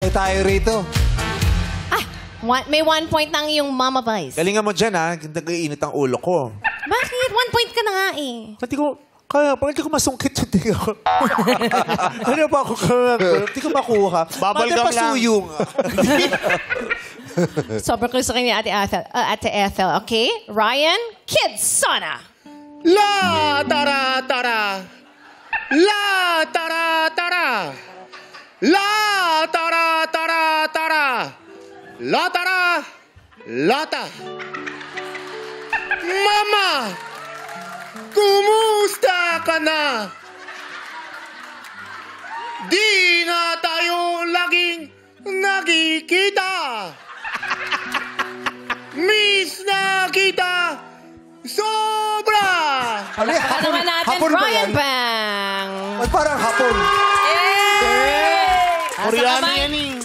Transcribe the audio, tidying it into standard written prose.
Dami tayo rito. May 1 point ng yung Mama Vice. Galingan mo dyan, ha? Nag-iinit ang ulo ko. Bakit? 1 point ka na nga eh. Hindi ko, kaya, parang hindi ko masungkit yung tinga ko. Ano ba ako? Hindi ko makuha. Bubble gum lang. Pasuyong. Sobrang gusto kayo ni Ate Ethel. Okay? Ryan, Kids Sana. La tara tara. La tara tara. La tara tara tara. La tara. Lata. Mama! Kumusta ka na? Di na tayo laging nagkikita. Miss na kita sobra! Ano yan? Ano naman natin, Hapon ba Ryan yan? Bang. Parang hapon. Koreano yan eh.